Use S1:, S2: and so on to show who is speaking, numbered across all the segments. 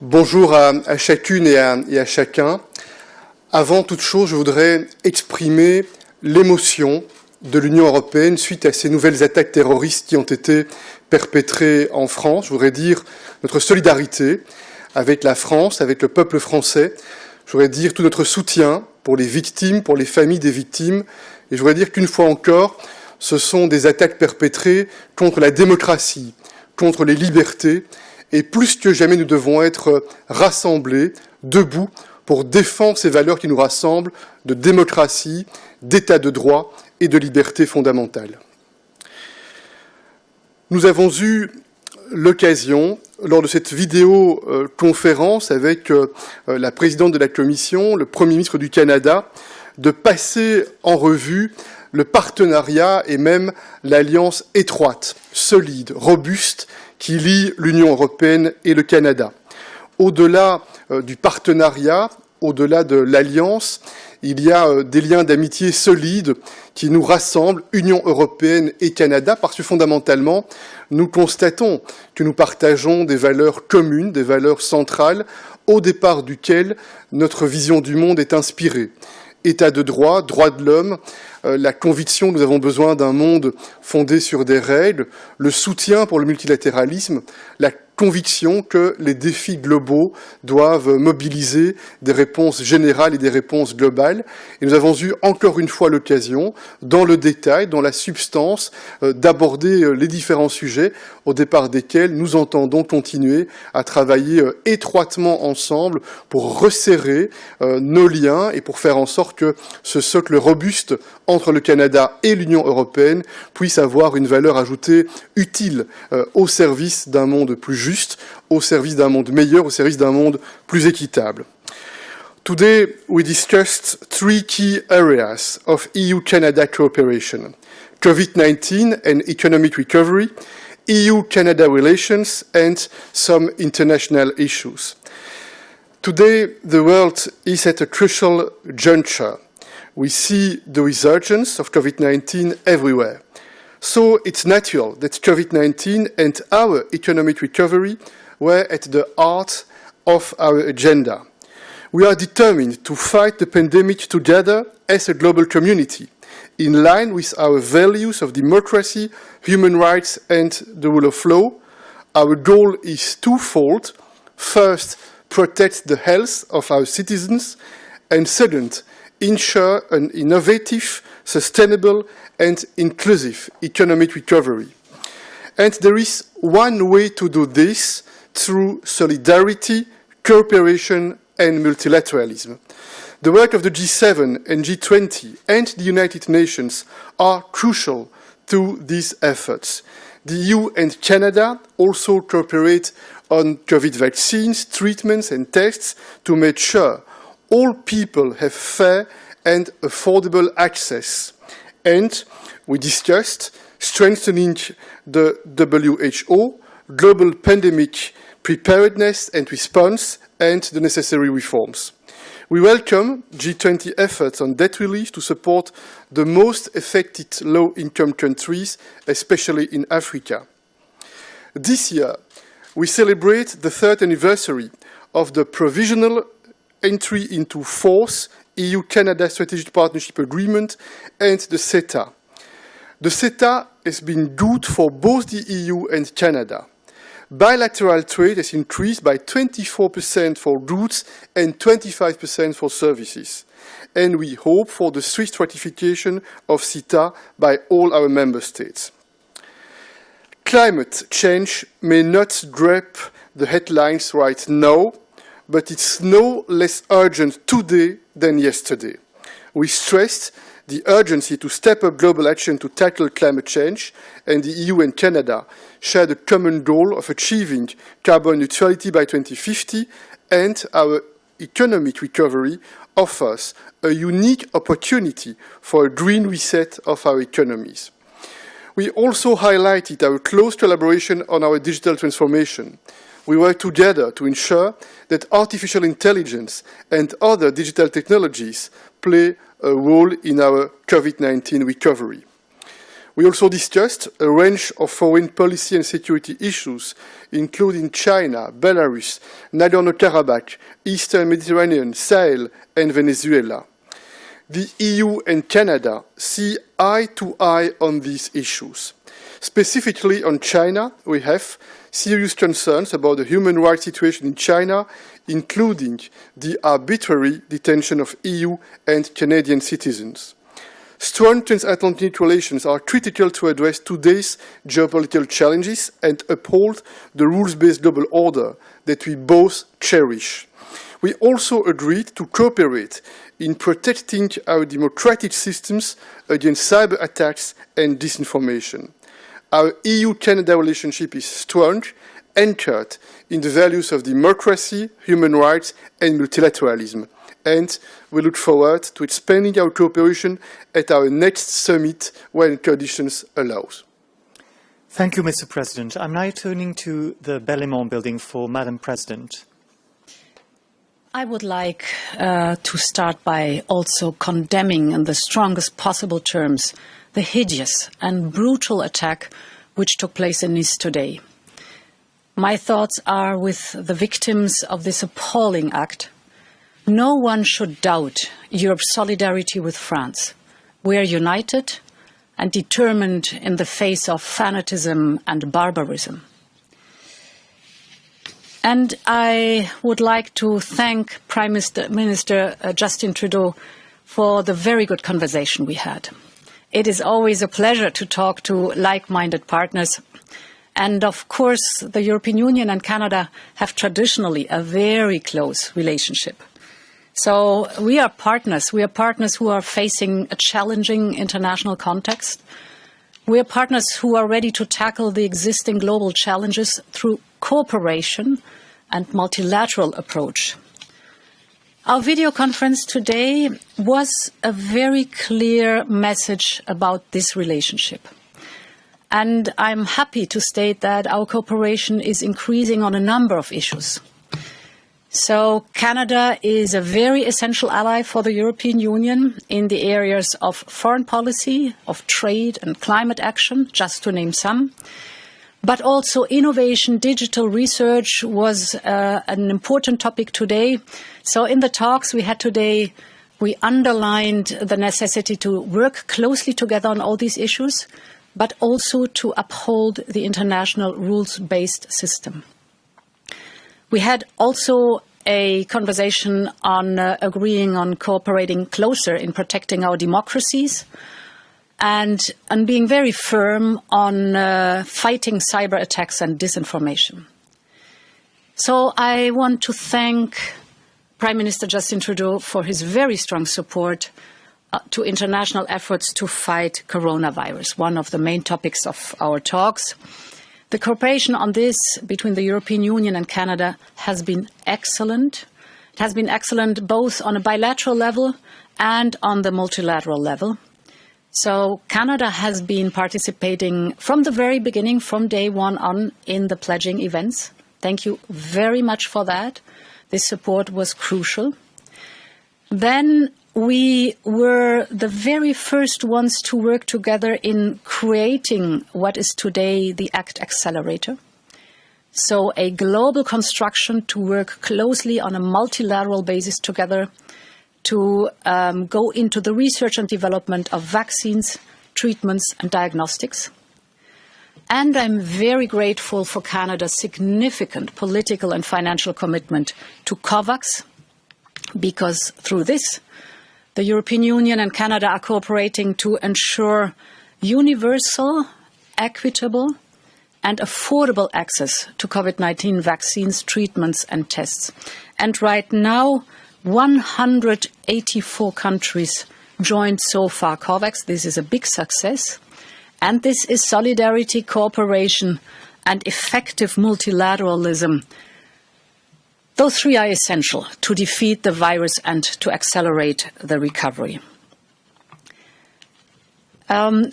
S1: Bonjour à chacune et à chacun. Avant toute chose, je voudrais exprimer l'émotion de l'Union européenne suite à ces nouvelles attaques terroristes qui ont été perpétrées en France. Je voudrais dire notre solidarité avec la France, avec le peuple français. Je voudrais dire tout notre soutien pour les victimes, pour les familles des victimes. Et je voudrais dire qu'une fois encore, ce sont des attaques perpétrées contre la démocratie, contre les libertés. Et plus que jamais, nous devons être rassemblés, debout, pour défendre ces valeurs qui nous rassemblent de démocratie, d'état de droit et de liberté fondamentale. Nous avons eu l'occasion, lors de cette vidéoconférence avec la présidente de la Commission, le Premier ministre du Canada, de passer en revue le partenariat et même l'alliance étroite, solide, robuste, qui lie l'Union européenne et le Canada. Au-delà du partenariat, au-delà de l'alliance, il y a des liens d'amitié solides qui nous rassemblent, Union européenne et Canada, parce que fondamentalement, nous constatons que nous partageons des valeurs communes, des valeurs centrales, au départ duquel notre vision du monde est inspirée. État de droit, droits de l'homme, la conviction que nous avons besoin d'un monde fondé sur des règles, le soutien pour le multilatéralisme, la conviction que les défis globaux doivent mobiliser des réponses générales et des réponses globales. Et nous avons eu encore une fois l'occasion, dans le détail, dans la substance, d'aborder les différents sujets au départ desquels nous entendons continuer à travailler étroitement ensemble pour resserrer nos liens et pour faire en sorte que ce socle robuste entre le Canada et l'Union européenne puisse avoir une valeur ajoutée utile au service d'un monde plus juste, au service d'un monde meilleur, au service d'un monde plus équitable. Today we discussed three key areas of EU-Canada cooperation: COVID-19 and economic recovery, EU-Canada relations, and some international issues. Today, the world is at a crucial juncture. We see the resurgence of COVID-19 everywhere. So it's natural that COVID-19 and our economic recovery were at the heart of our agenda. We are determined to fight the pandemic together as a global community, in line with our values of democracy, human rights, and the rule of law. Our goal is twofold. First, protect the health of our citizens, and second, ensure an innovative, sustainable, and inclusive economic recovery. And there is one way to do this: through solidarity, cooperation, and multilateralism. The work of the G7 and G20 and the United Nations are crucial to these efforts. The EU and Canada also cooperate on COVID vaccines, treatments, and tests to make sure all people have fair and affordable access. And we discussed strengthening the WHO, global pandemic preparedness and response, and the necessary reforms. We welcome G20 efforts on debt relief to support the most affected low-income countries, especially in Africa. This year, we celebrate the third anniversary of the provisional entry into force EU-Canada Strategic Partnership Agreement and the CETA. The CETA has been good for both the EU and Canada. Bilateral trade has increased by 24% for goods and 25% for services. And we hope for the swift ratification of CETA by all our member states. Climate change may not grab the headlines right now, but it's no less urgent today than yesterday. We stressed the urgency to step up global action to tackle climate change, and the EU and Canada share the common goal of achieving carbon neutrality by 2050, and our economic recovery offers a unique opportunity for a green reset of our economies. We also highlighted our close collaboration on our digital transformation. We work together to ensure that artificial intelligence and other digital technologies play a role in our COVID-19 recovery. We also discussed a range of foreign policy and security issues, including China, Belarus, Nagorno-Karabakh, Eastern Mediterranean, Sahel, and Venezuela. The EU and Canada see eye to eye on these issues. Specifically on China, we have serious concerns about the human rights situation in China, including the arbitrary detention of EU and Canadian citizens. Strong transatlantic relations are critical to address today's geopolitical challenges and uphold the rules-based global order that we both cherish. We also agreed to cooperate in protecting our democratic systems against cyber attacks and disinformation. Our EU-Canada relationship is strong, anchored in the values of democracy, human rights, and multilateralism. And we look forward to expanding our cooperation at our next summit when conditions allow.
S2: Thank you, Mr. President. I'm now turning to the Berlaymont building for Madam President.
S3: I would like to start by also condemning in the strongest possible terms the hideous and brutal attack which took place in Nice today. My thoughts are with the victims of this appalling act. No one should doubt Europe's solidarity with France. We are united and determined in the face of fanatism and barbarism. And I would like to thank Prime Minister Justin Trudeau for the very good conversation we had. It is always a pleasure to talk to like-minded partners. And of course, the European Union and Canada have traditionally a very close relationship. So we are partners. We are partners who are facing a challenging international context. We are partners who are ready to tackle the existing global challenges through cooperation and multilateral approach. Our video conference today was a very clear message about this relationship. And I'm happy to state that our cooperation is increasing on a number of issues. So Canada is a very essential ally for the European Union in the areas of foreign policy, of trade and climate action, just to name some. But also innovation, digital research was an important topic today. So in the talks we had today, we underlined the necessity to work closely together on all these issues, but also to uphold the international rules-based system. We had also a conversation on agreeing on cooperating closer in protecting our democracies and being very firm on fighting cyber attacks and disinformation. So I want to thank Prime Minister Justin Trudeau for his very strong support to international efforts to fight coronavirus, one of the main topics of our talks. The cooperation on this between the European Union and Canada has been excellent. It has been excellent both on a bilateral level and on the multilateral level. So Canada has been participating from the very beginning, from day one on, in the pledging events. Thank you very much for that. This support was crucial. Then we were the very first ones to work together in creating what is today the ACT Accelerator. So a global construction to work closely on a multilateral basis together to go into the research and development of vaccines, treatments and diagnostics. And I'm very grateful for Canada's significant political and financial commitment to COVAX, because through this, the European Union and Canada are cooperating to ensure universal, equitable and affordable access to COVID-19 vaccines, treatments and tests. And right now, 184 countries joined so far COVAX. This is a big success. And this is solidarity, cooperation and effective multilateralism. Those three are essential to defeat the virus and to accelerate the recovery.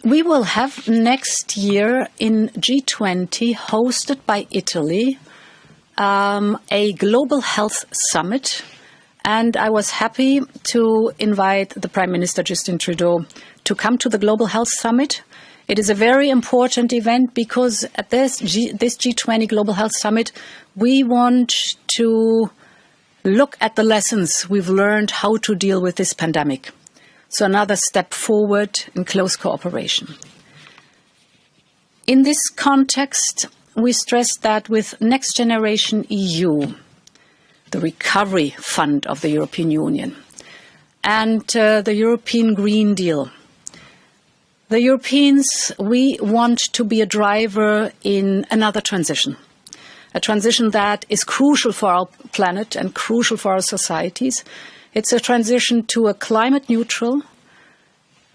S3: We will have next year in G20, hosted by Italy, a global health summit. And I was happy to invite the Prime Minister Justin Trudeau to come to the Global Health Summit. It is a very important event because at this G20 Global Health Summit, we want to look at the lessons we've learned how to deal with this pandemic. So another step forward in close cooperation. In this context, we stress that with Next Generation EU, the Recovery Fund of the European Union, and the European Green Deal, the Europeans, we want to be a driver in another transition, a transition that is crucial for our planet and crucial for our societies. It's a transition to a climate neutral,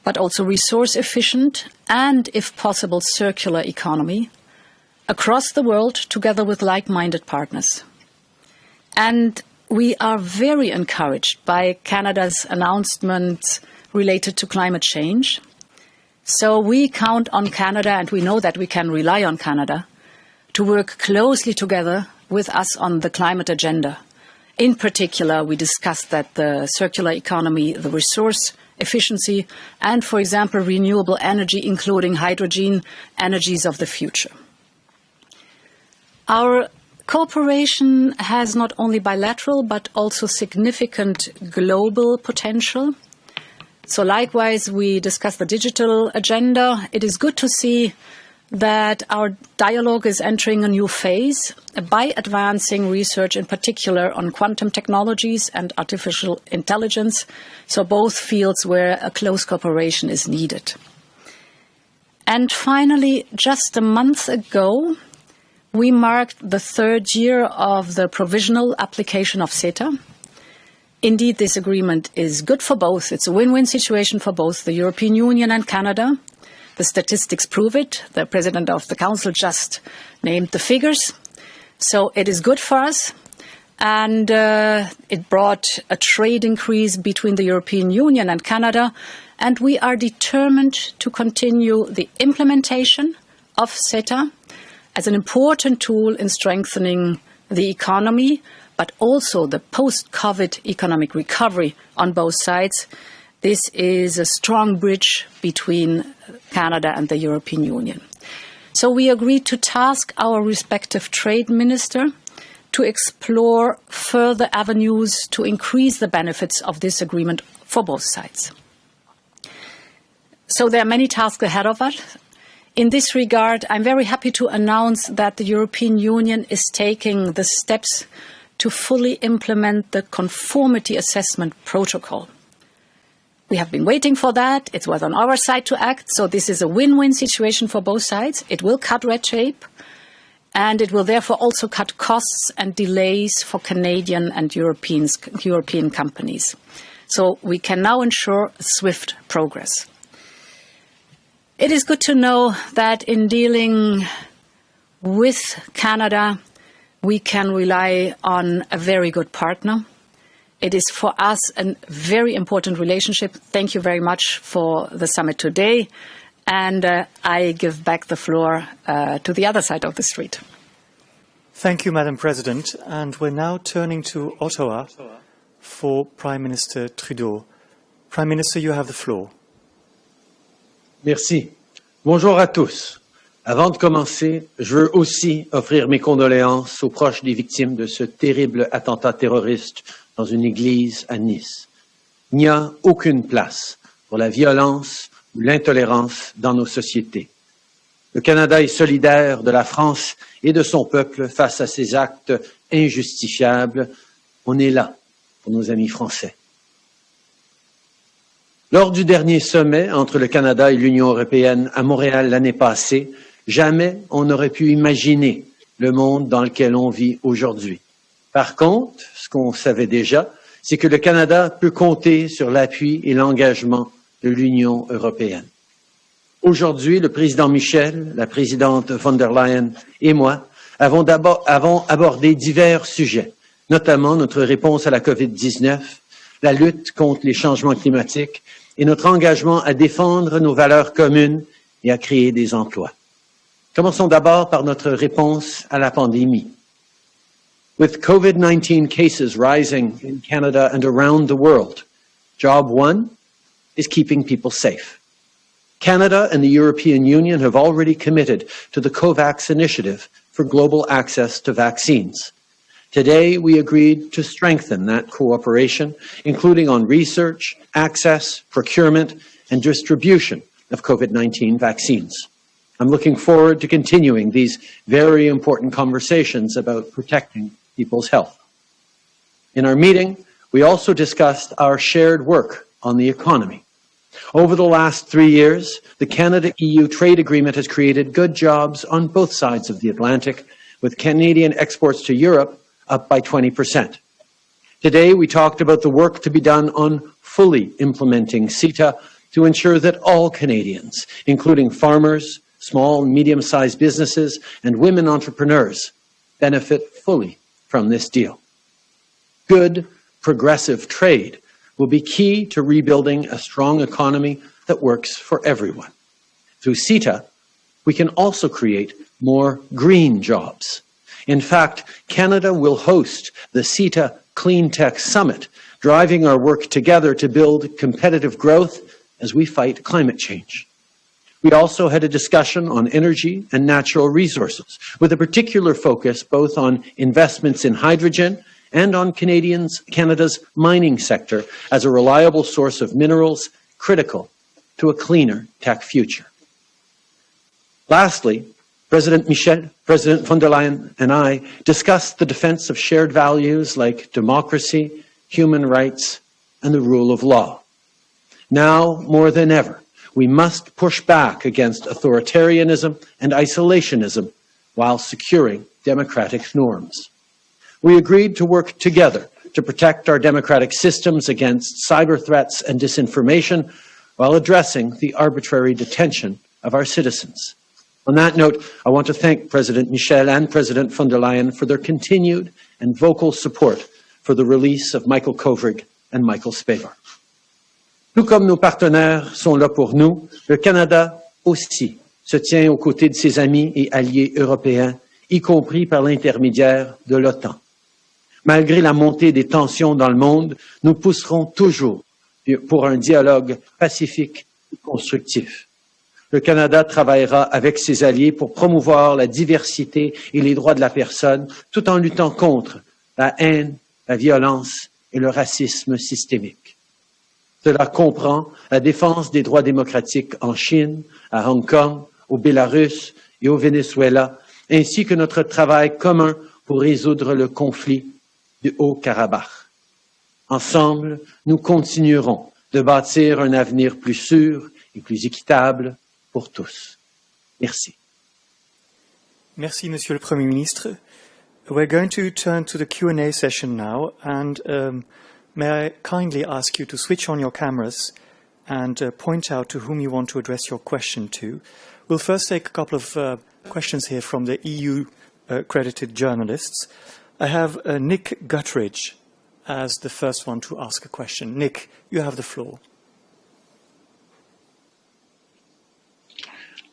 S3: but also resource efficient and, if possible, circular economy across the world together with like-minded partners. And we are very encouraged by Canada's announcements related to climate change. So we count on Canada, and we know that we can rely on Canada, to work closely together with us on the climate agenda. In particular, we discussed that the circular economy, the resource efficiency, and, for example, renewable energy, including hydrogen, energies of the future. Our cooperation has not only bilateral, but also significant global potential. So likewise, we discussed the digital agenda. It is good to see that our dialogue is entering a new phase by advancing research, in particular on quantum technologies and artificial intelligence, so both fields where a close cooperation is needed. And finally, just a month ago, we marked the third year of the provisional application of CETA. Indeed, this agreement is good for both. It's a win-win situation for both the European Union and Canada. The statistics prove it. The President of the Council just named the figures. So it is good for us. And it brought a trade increase between the European Union and Canada. And we are determined to continue the implementation of CETA as an important tool in strengthening the economy, but also the post-COVID economic recovery on both sides. This is a strong bridge between Canada and the European Union. So we agreed to task our respective trade minister to explore further avenues to increase the benefits of this agreement for both sides. So there are many tasks ahead of us. In this regard, I'm very happy to announce that the European Union is taking the steps to fully implement the conformity assessment protocol. We have been waiting for that. It was on our side to act. So this is a win-win situation for both sides. It will cut red tape, and it will therefore also cut costs and delays for Canadian and European companies. So we can now ensure swift progress. It is good to know that in dealing with Canada, we can rely on a very good partner. It is for us a very important relationship. Thank you very much for the summit today. And I give back the floor to the other side of the street.
S2: Thank you, Madam President. And we're now turning to Ottawa for Prime Minister Trudeau. Prime Minister, you have the floor.
S4: Merci. Bonjour à tous. Avant de commencer, je veux aussi offrir mes condoléances aux proches des victimes de ce terrible attentat terroriste dans une église à Nice. Il n'y a aucune place pour la violence ou l'intolérance dans nos sociétés. Le Canada est solidaire de la France et de son peuple face à ces actes injustifiables. On est là pour nos amis français. Lors du dernier sommet entre le Canada et l'Union européenne à Montréal l'année passée, jamais on n'aurait pu imaginer le monde dans lequel on vit aujourd'hui. Par contre, ce qu'on savait déjà, c'est que le Canada peut compter sur l'appui et l'engagement de l'Union européenne. Aujourd'hui, le président Michel, la présidente von der Leyen et moi avons abordé divers sujets, notamment notre réponse à la COVID-19, la lutte contre les changements climatiques et notre engagement à défendre nos valeurs communes et à créer des emplois. Commençons d'abord par notre réponse à la pandémie. With COVID-19 cases rising in Canada and around the world, job one is keeping people safe. Canada and the European Union have already committed to the COVAX initiative for global access to vaccines. Today, we agreed to strengthen that cooperation, including on research, access, procurement, and distribution of COVID-19 vaccines. I'm looking forward to continuing these very important conversations about protecting people's health. In our meeting, we also discussed our shared work on the economy. Over the last 3 years, the Canada-EU trade agreement has created good jobs on both sides of the Atlantic, with Canadian exports to Europe up by 20%. Today, we talked about the work to be done on fully implementing CETA to ensure that all Canadians, including farmers, small and medium-sized businesses, and women entrepreneurs, benefit fully from this deal. Good, progressive trade will be key to rebuilding a strong economy that works for everyone. Through CETA, we can also create more green jobs. In fact, Canada will host the CETA Clean Tech Summit, driving our work together to build competitive growth as we fight climate change. We also had a discussion on energy and natural resources, with a particular focus both on investments in hydrogen and on Canada's mining sector as a reliable source of minerals critical to a cleaner tech future. Lastly, President Michel, President von der Leyen, and I discussed the defense of shared values like democracy, human rights, and the rule of law. Now, more than ever, we must push back against authoritarianism and isolationism while securing democratic norms. We agreed to work together to protect our democratic systems against cyber threats and disinformation while addressing the arbitrary detention of our citizens. On that note, I want to thank President Michel and President von der Leyen for their continued and vocal support for the release of Michael Kovrig and Michael Spavor. Tout comme nos partenaires sont là pour nous, le Canada aussi se tient aux côtés de ses amis et alliés européens, y compris par l'intermédiaire de l'OTAN. Malgré la montée des tensions dans le monde, nous pousserons toujours pour un dialogue pacifique et constructif. Le Canada travaillera avec ses alliés pour promouvoir la diversité et les droits de la personne, tout en luttant contre la haine, la violence et le racisme systémique. Cela comprend la défense des droits démocratiques en Chine, à Hong Kong, au Bélarus et au Venezuela, ainsi que notre travail commun pour résoudre le conflit du Haut-Karabakh. Ensemble, nous continuerons de bâtir un avenir plus sûr et plus équitable pour tous. Merci.
S2: Merci, Monsieur le Premier ministre. We're going to turn to the Q&A session now, and may I kindly ask you to switch on your cameras and point out to whom you want to address your question to. We'll first take a couple of questions here from the EU-accredited journalists. I have Nick Guttridge as the first one to ask a question. Nick, you have the floor.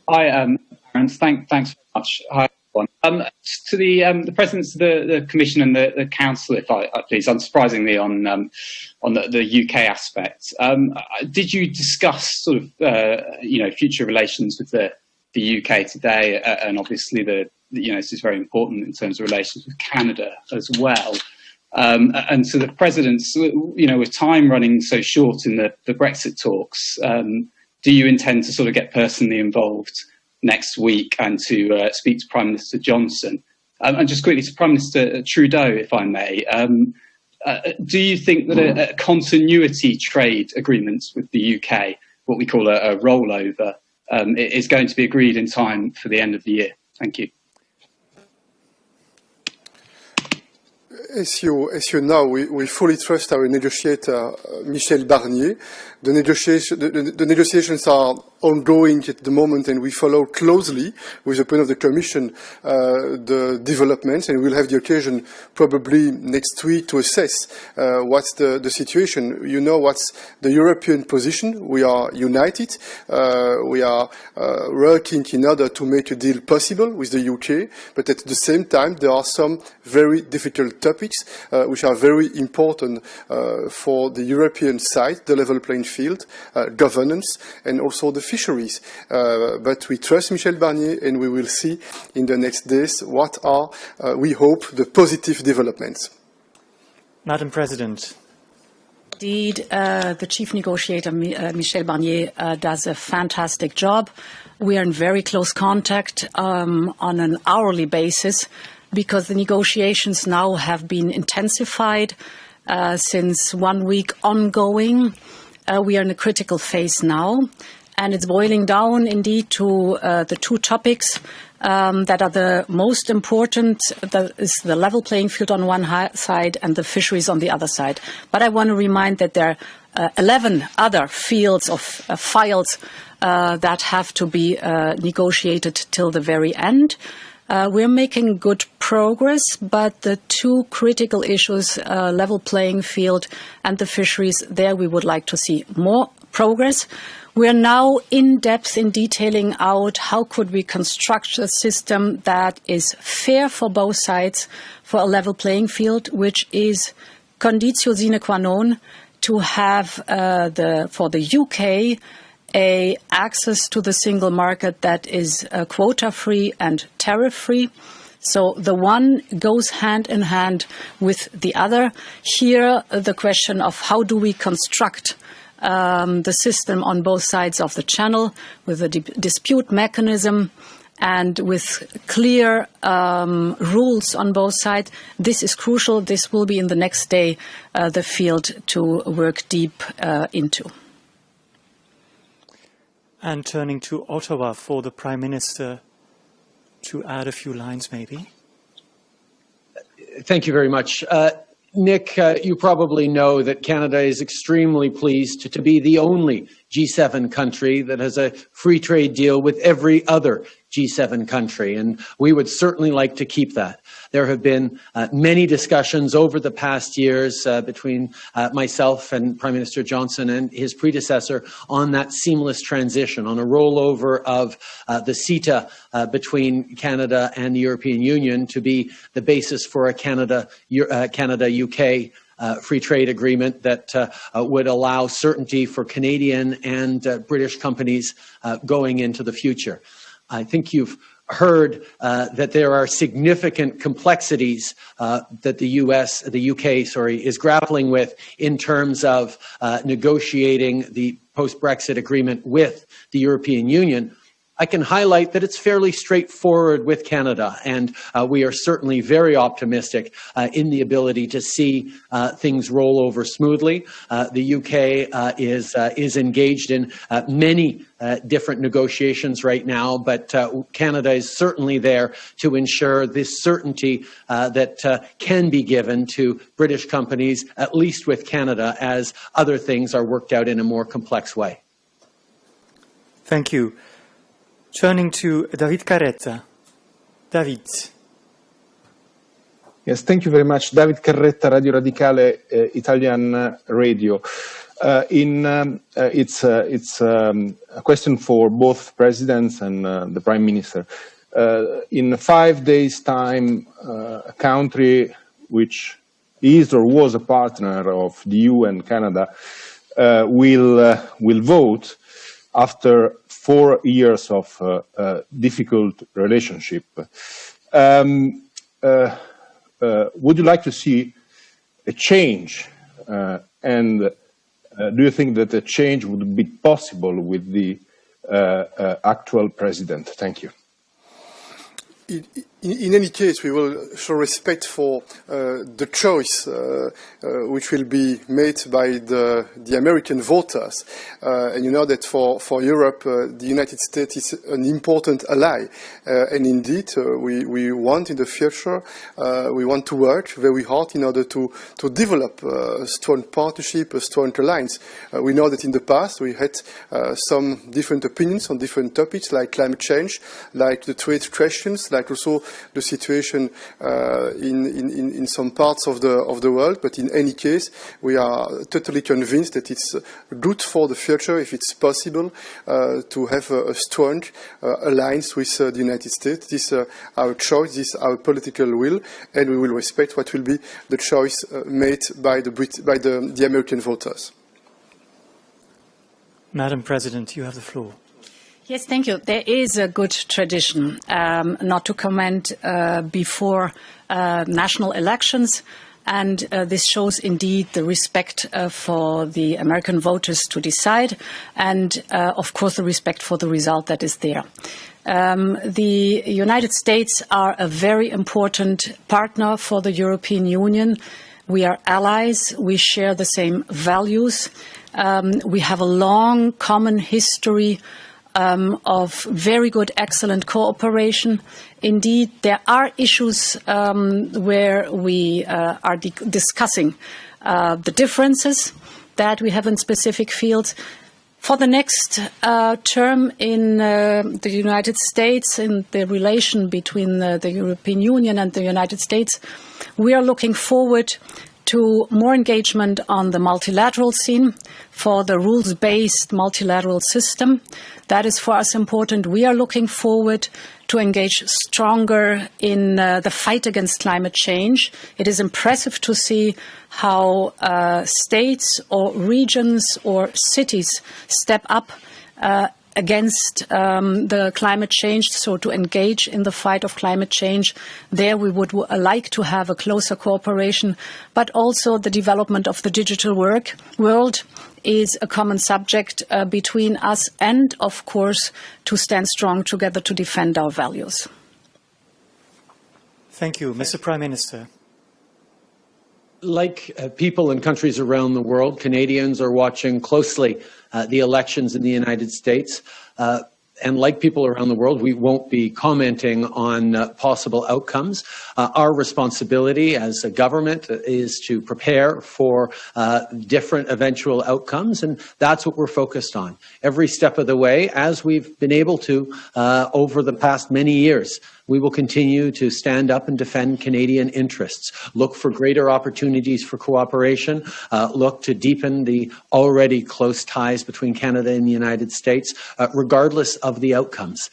S2: Hi,
S5: Aaron. Thanks very much. Hi, everyone. To the presidents of the Commission and the Council, if I please, unsurprisingly on the UK aspect, did you discuss sort of future relations with the UK today? And obviously, this is very important in terms of relations with Canada as well. And so the presidents, with time running so short in the Brexit talks, do you intend to sort of get personally involved next week and to speak to Prime Minister Johnson? And just quickly to Prime Minister Trudeau, if I may, do you think that a continuity trade agreement with the UK, what we call a rollover, is going to be agreed in time for the end of the year? Thank you.
S1: As you know, we fully trust our negotiator, Michel Barnier. The negotiations are ongoing at the moment, and we follow closely with the point of the Commission the developments, and we'll have the occasion probably next week to assess what's the situation. You know what's the European position. We are united. We are working in order to make a deal possible with the UK, but at the same time there are some very difficult topics which are very important for the European side, the level playing field, governance, and also the fisheries. But we trust Michel Barnier, and we will see in the next days what are, we hope, the positive developments.
S2: Madam President.
S3: Indeed, the chief negotiator, Michel Barnier, does a fantastic job. We are in very close contact on an hourly basis because the negotiations now have been intensified since 1 week ongoing. We are in a critical phase now, and it's boiling down indeed to the two topics that are the most important. That is the level playing field on one side and the fisheries on the other side. But I want to remind that there are 11 other fields of files that have to be negotiated till the very end. We're making good progress, but the two critical issues, level playing field and the fisheries, there we would like to see more progress. We are now in depth in detailing out how could we construct a system that is fair for both sides for a level playing field, which is conditio sine qua non to have for the UK access to the single market that is quota-free and tariff-free. So the one goes hand in hand with the other. Here, the question of how do we construct the system on both sides of the channel with a dispute mechanism and with clear rules on both sides. This is crucial. This will be in the next day the field to work deep into.
S2: And turning to Ottawa for the Prime Minister to add a few lines, maybe.
S4: Thank you very much. Nick, you probably know that Canada is extremely pleased to be the only G7 country that has a free trade deal with every other G7 country, and we would certainly like to keep that. There have been many discussions over the past years between myself and Prime Minister Johnson and his predecessor on that seamless transition, on a rollover of the CETA between Canada and the European Union to be the basis for a Canada-UK free trade agreement that would allow certainty for Canadian and British companies going into the future. I think you've heard that there are significant complexities that the UK, is grappling with in terms of negotiating the post-Brexit agreement with the European Union. I can highlight that it's fairly straightforward with Canada, and we are certainly very optimistic in the ability to see things roll over smoothly. The UK is engaged in many different negotiations right now, but Canada is certainly there to ensure this certainty that can be given to British companies, at least with Canada, as other things are worked out in a more complex way.
S2: Thank you. Turning to David Carretta. David.
S6: Yes, thank you very much. David Carretta, Radio Radicale, Italian radio. It's a question for both presidents and the Prime Minister. In 5 days' time, a country which is or was a partner of the EU and Canada will vote after 4 years of difficult relationship. Would you like to see a change? And do you think that a change would be possible with the actual president? Thank you.
S1: In any case, we will show respect for the choice which will be made by the American voters. And you know that for Europe, the United States is an important ally. And indeed, we want in the future, we want to work very hard in order to develop a strong partnership, a strong alliance. We know that in the past, we had some different opinions on different topics like climate change, like the trade questions, like also the situation in some parts of the world. But in any case, we are totally convinced that it's good for the future, if it's possible, to have a strong alliance with the United States. This is our choice, this is our political will, and we will respect what will be the choice made by the American voters.
S2: Madam President, you have the floor.
S3: Yes, thank you. There is a good tradition not to comment before national elections, and this shows indeed the respect for the American voters to decide, and of course the respect for the result that is there. The United States are a very important partner for the European Union. We are allies. We share the same values. We have a long common history of very good, excellent cooperation. Indeed, there are issues where we are discussing the differences that we have in specific fields. For the next term in the United States, in the relation between the European Union and the United States, we are looking forward to more engagement on the multilateral scene for the rules-based multilateral system. That is for us important. We are looking forward to engage stronger in the fight against climate change. It is impressive to see how states or regions or cities step up against the climate change, so to engage in the fight of climate change. There we would like to have a closer cooperation, but also the development of the digital world is a common subject between us, and of course to stand strong together to defend our values.
S2: Thank you. Mr. Prime Minister.
S4: Like people in countries around the world, Canadians are watching closely the elections in the United States. And like people around the world, we won't be commenting on possible outcomes. Our responsibility as a government is to prepare for different eventual outcomes, and that's what we're focused on. Every step of the way, as we've been able to over the past many years, we will continue to stand up and defend Canadian interests, look for greater opportunities for cooperation, look to deepen the already close ties between Canada and the United States, regardless of the outcomes.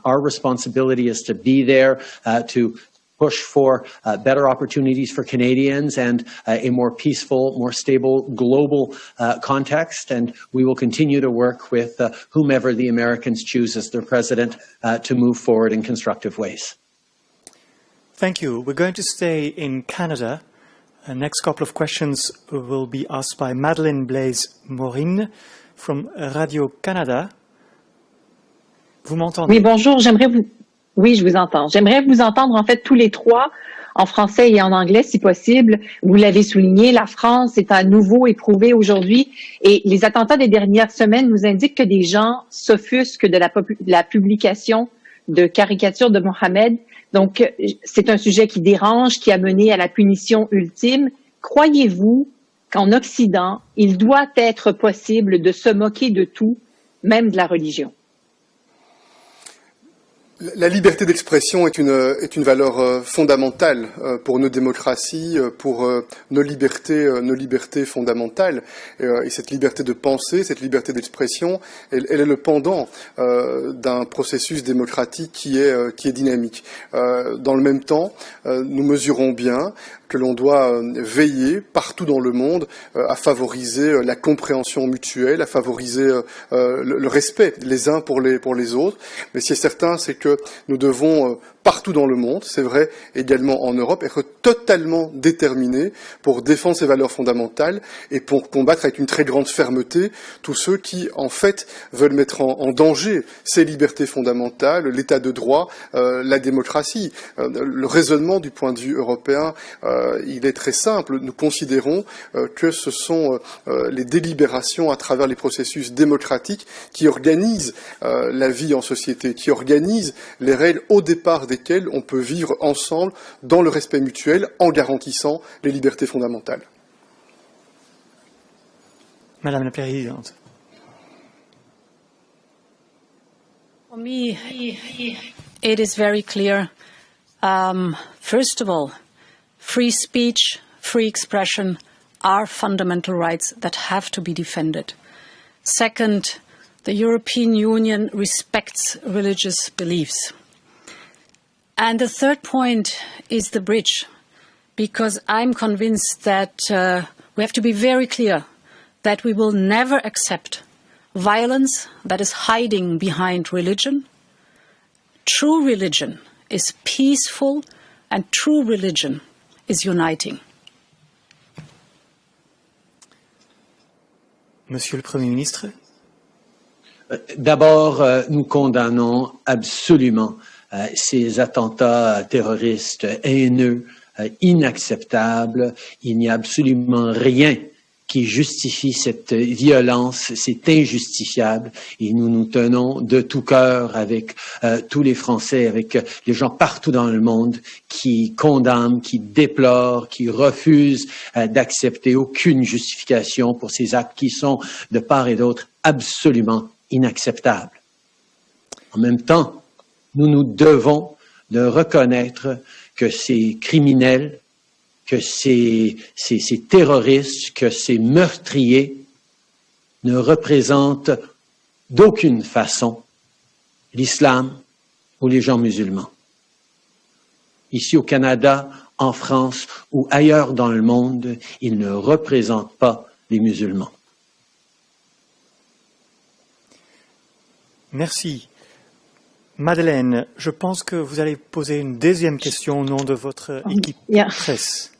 S4: Our responsibility is to be there to push for better opportunities for Canadians and a more peaceful, more stable global context. And we will continue to work with whomever the Americans choose as their president to move forward in constructive ways.
S2: Thank you. We're going to stay in Canada. The next couple of questions will be asked by Madeleine Blaise-Morin from Radio-Canada. Vous m'entendez?
S7: Oui, bonjour. Oui, je vous entends. J'aimerais vous entendre, en fait, tous les trois, en français et en anglais, si possible. Vous l'avez souligné, la France est à nouveau éprouvée aujourd'hui et les attentats des dernières semaines nous indiquent que des gens s'offusquent de la publication de caricatures de Mohamed. Donc, c'est un sujet qui dérange, qui a mené à la punition ultime. Croyez-vous qu'en Occident, il doit être possible de se moquer de tout, même de la religion?
S1: La liberté d'expression est une valeur fondamentale pour nos démocraties, pour nos libertés fondamentales. Et cette liberté de penser, cette liberté d'expression, elle est le pendant d'un processus démocratique qui est dynamique. Dans le même temps, nous mesurons bien que l'on doit veiller partout dans le monde à favoriser la compréhension mutuelle, à favoriser le respect les uns pour les autres. Mais ce qui est certain, c'est que nous devons partout dans le monde, c'est vrai également en Europe, être totalement déterminés pour défendre ces valeurs fondamentales et pour combattre avec une très grande fermeté tous ceux qui, en fait, veulent mettre en danger ces libertés fondamentales, l'état de droit, la démocratie. Le raisonnement du point de vue européen, il est très simple. Nous considérons que ce sont les délibérations à travers les processus démocratiques qui organisent la vie en société, qui organisent les règles au départ desquelles on peut vivre ensemble dans le respect mutuel en garantissant les libertés fondamentales.
S2: Madame la Présidente.
S3: For me, it is very clear. First of all, free speech, free expression are fundamental rights that have to be defended. Second, the European Union respects religious beliefs. And the third point is the bridge, because I'm convinced that we have to be very clear that we will never accept violence that is hiding behind religion. True religion is peaceful and true religion is uniting.
S2: Monsieur le Premier ministre.
S4: D'abord, nous condamnons absolument ces attentats terroristes haineux, inacceptables. Il n'y a absolument rien qui justifie cette violence, c'est injustifiable et nous nous tenons de tout cœur avec tous les Français, avec les gens partout dans le monde qui condamnent, qui déplorent, qui refusent d'accepter aucune justification pour ces actes qui sont de part et d'autre absolument inacceptables. En même temps, nous nous devons de reconnaître que ces criminels, que ces terroristes, que ces meurtriers ne représentent d'aucune façon l'islam ou les gens musulmans. Ici au Canada, en France ou ailleurs dans le monde, ils ne représentent pas les musulmans.
S2: Merci. Madeleine, je pense que vous allez poser une deuxième question au nom de votre équipe presse.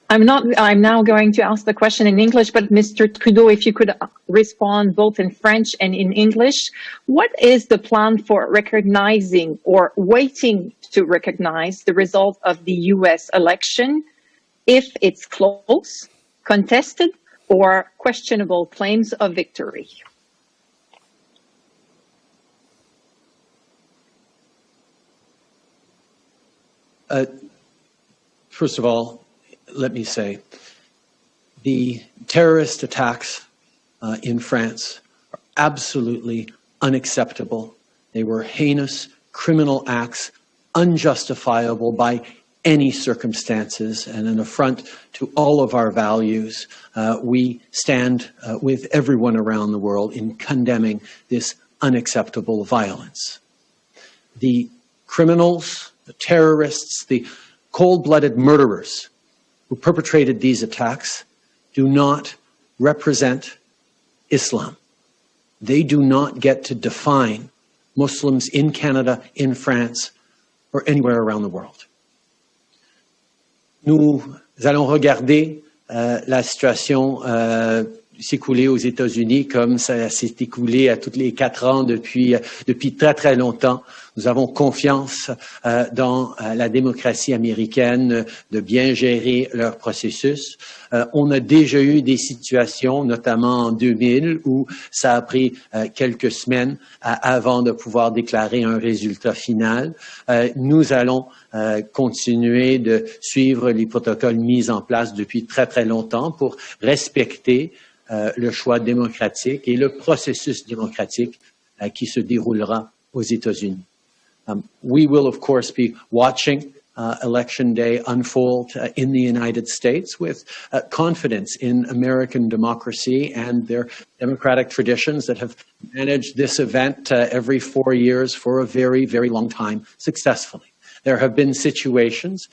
S7: I'm now going to ask the question in English, but Mr. Trudeau, if you could respond both in French and in English, what is the plan for recognizing or waiting to recognize the result of the U.S. election if it's close, contested, or questionable claims of victory?
S4: First of all, let me say, the terrorist attacks in France are absolutely unacceptable. They were heinous criminal acts, unjustifiable by any circumstances, and an affront to all of our values. We stand with everyone around the world in condemning this unacceptable violence. The criminals, the terrorists, the cold-blooded murderers who perpetrated these attacks do not represent Islam. They do not get to define Muslims in Canada, in France, or anywhere around the world. Nous allons regarder la situation s'écouler aux États-Unis comme ça s'est écoulé à tous les 4 ans depuis très très longtemps. Nous avons confiance dans la démocratie américaine de bien gérer leur processus. On a déjà eu des situations, notamment en 2000, où ça a pris quelques semaines avant de pouvoir déclarer un résultat final. Nous allons continuer de suivre les protocoles mis en place depuis très très longtemps pour respecter le choix démocratique et le processus démocratique qui se déroulera aux États-Unis. We will, of course, be watching Election Day unfold in the United States with confidence in American democracy and their democratic traditions that have managed this event every 4 years for a very, very long time successfully. There have been situations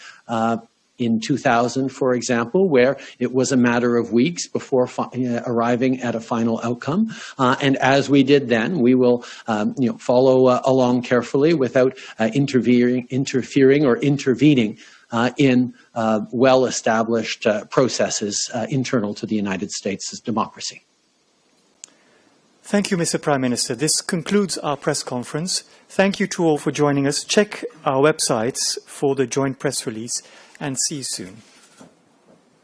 S4: in 2000, for example, where it was a matter of weeks before arriving at a final outcome. And as we did then, we will follow along carefully without interfering or intervening in well-established processes internal to the United States' democracy.
S2: Thank you, Mr. Prime Minister. This concludes our press conference. Thank you to all for joining us. Check our websites for the joint press release and see you soon.